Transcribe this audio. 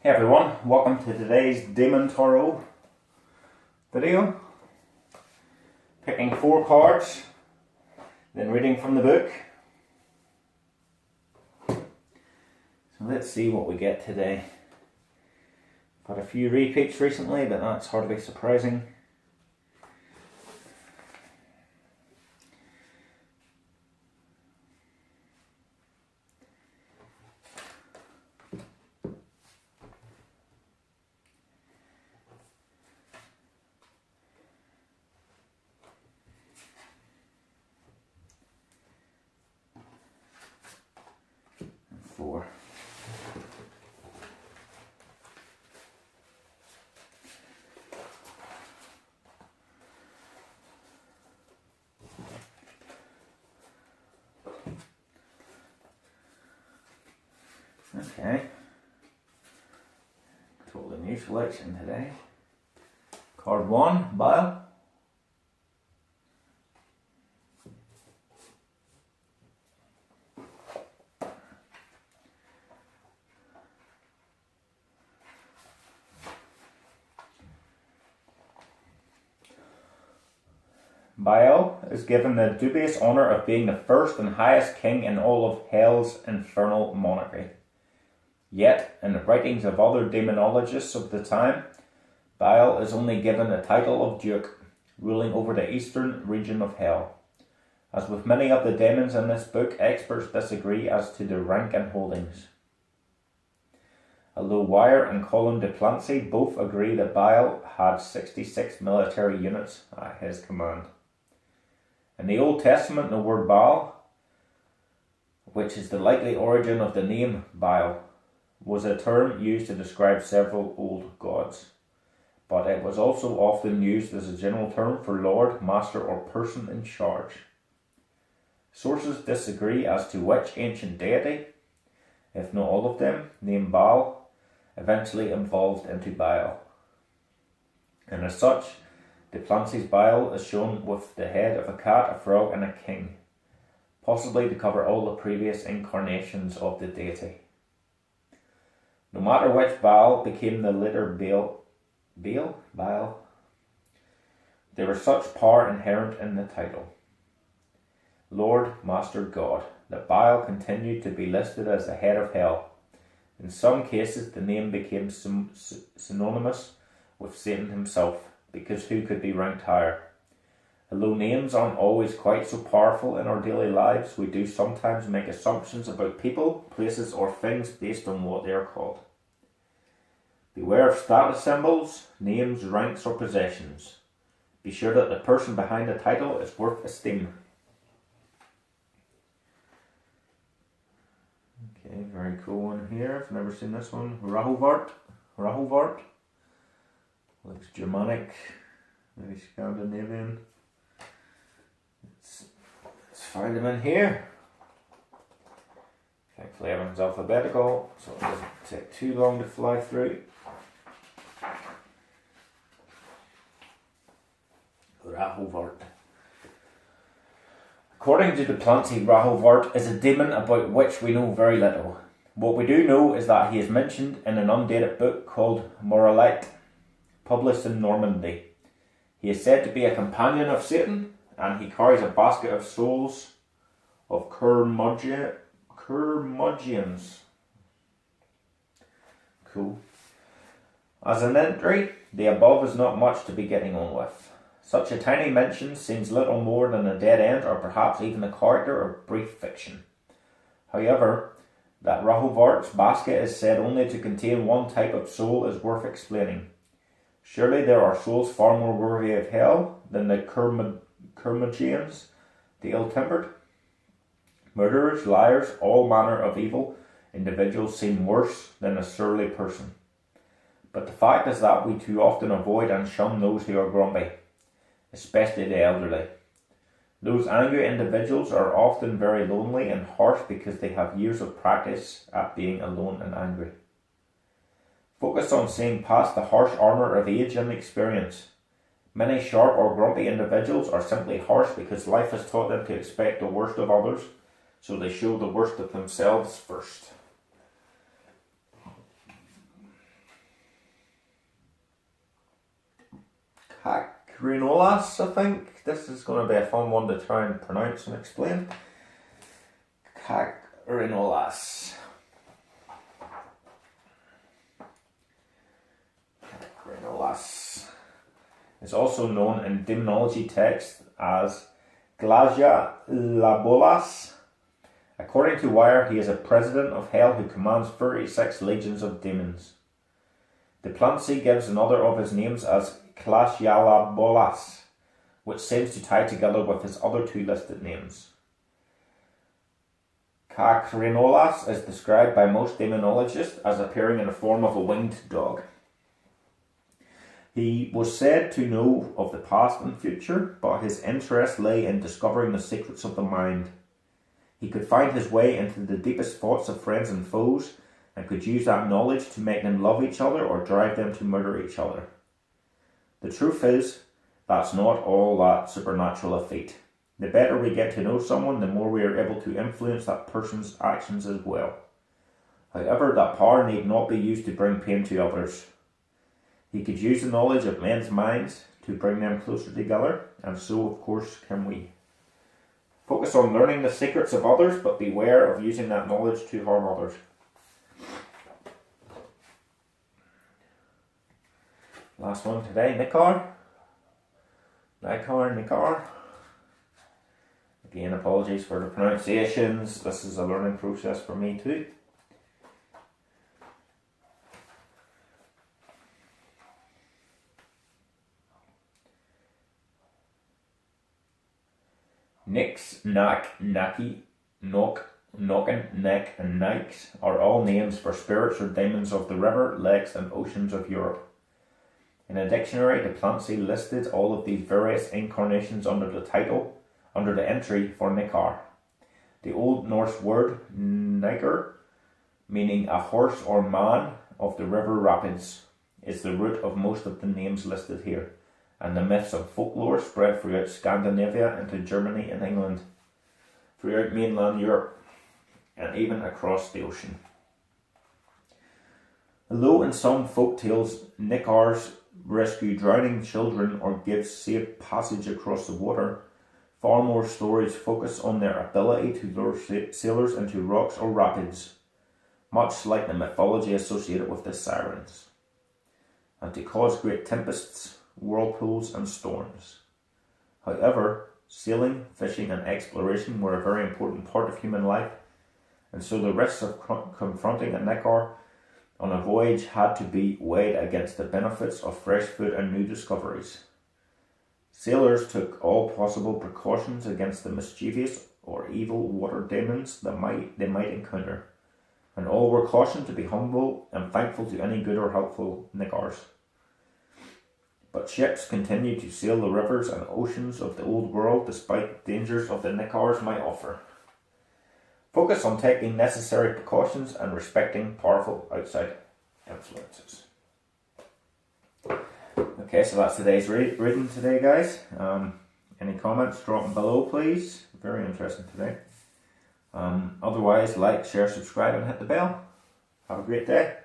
Hey everyone, welcome to today's Daemon Tarot video. Picking 4 cards, then reading from the book. So let's see what we get today. I've had a few repeats recently, but that's hardly surprising. Four. Okay. Totally new selection today. Card 1, Bile. Bile is given the dubious honour of being the first and highest king in all of Hell's infernal monarchy. Yet, in the writings of other demonologists of the time, Bile is only given the title of Duke, ruling over the eastern region of Hell. As with many of the demons in this book, experts disagree as to their rank and holdings. Although Wire and Colin de Plancy both agree that Bile had 66 military units at his command. In the Old Testament, the word Baal, which is the likely origin of the name Bile, was a term used to describe several old gods, but it was also often used as a general term for lord, master, or person in charge. Sources disagree as to which ancient deity, if not all of them, named Baal, eventually evolved into Bile. And as such, de Plancy's Bile is shown with the head of a cat, a frog, and a king, possibly to cover all the previous incarnations of the deity. No matter which Baal became the later Bile, there was such power inherent in the title, Lord, Master, God, that Bile continued to be listed as the head of hell. In some cases, the name became synonymous with Satan himself, because who could be ranked higher? Although names aren't always quite so powerful in our daily lives, we do sometimes make assumptions about people, places, or things based on what they are called. Beware of status symbols, names, ranks, or possessions. Be sure that the person behind the title is worth esteem. Okay, very cool one here. I've never seen this one. Rahovart. Looks Germanic, maybe Scandinavian. Let's find them in here. Thankfully everyone's alphabetical, so it doesn't take too long to fly through. Rahovart. According to de Plancy, Rahovart is a demon about which we know very little. What we do know is that he is mentioned in an undated book called Moralite, published in Normandy. He is said to be a companion of Satan, and he carries a basket of souls of curmudgeons. Cool. As an entry, the above is not much to be getting on with. Such a tiny mention seems little more than a dead end, or perhaps even a character or brief fiction. However, that Rahovart's basket is said only to contain one type of soul is worth explaining. Surely there are souls far more worthy of hell than the curmudgeons, the ill-tempered. Murderers, liars, all manner of evil individuals seem worse than a surly person. But the fact is that we too often avoid and shun those who are grumpy, especially the elderly. Those angry individuals are often very lonely and harsh because they have years of practice at being alone and angry. Focus on seeing past the harsh armour of age and experience. Many sharp or grumpy individuals are simply harsh because life has taught them to expect the worst of others, so they show the worst of themselves first. Cacrinolas, I think. This is going to be a fun one to try and pronounce and explain. Cacrinolas. Cacrinolas is also known in demonology texts as Gladiolabolas. According to Wire, he is a president of hell who commands 36 legions of demons. Duplancy gives another of his names as Gladiolabolas, which seems to tie together with his other two listed names. Cacrinolas is described by most demonologists as appearing in the form of a winged dog. He was said to know of the past and future, but his interest lay in discovering the secrets of the mind. He could find his way into the deepest thoughts of friends and foes, and could use that knowledge to make them love each other or drive them to murder each other. The truth is, that's not all that supernatural a feat. The better we get to know someone, the more we are able to influence that person's actions as well. However, that power need not be used to bring pain to others. He could use the knowledge of men's minds to bring them closer together, and so of course can we. Focus on learning the secrets of others, but beware of using that knowledge to harm others. Last one today, Nicar. Again, apologies for the pronunciations. This is a learning process for me too. Nix, Knack, Knacky, Knock, Knockin', Neck, and Nikes are all names for spirits or demons of the river, lakes, and oceans of Europe. In a dictionary, Duplancy listed all of these various incarnations under the entry for Nicar. The Old Norse word Nigar, meaning a horse or man of the river rapids, is the root of most of the names listed here, and the myths and folklore spread throughout Scandinavia into Germany and England, throughout mainland Europe, and even across the ocean. Although in some folk tales Nicars rescue drowning children or give safe passage across the water, far more stories focus on their ability to lure sailors into rocks or rapids, much like the mythology associated with the sirens, and to cause great tempests, whirlpools, and storms. However, sailing, fishing, and exploration were a very important part of human life, and so the risks of confronting a Nicar on a voyage had to be weighed against the benefits of fresh food and new discoveries. Sailors took all possible precautions against the mischievous or evil water demons that they might encounter, and all were cautioned to be humble and thankful to any good or helpful Nicars. But ships continued to sail the rivers and oceans of the old world despite the dangers of the Nicars might offer. Focus on taking necessary precautions and respecting powerful outside influences. Okay, so that's today's reading today, guys. Any comments, drop them below, please. Very interesting today. Otherwise, like, share, subscribe, and hit the bell. Have a great day.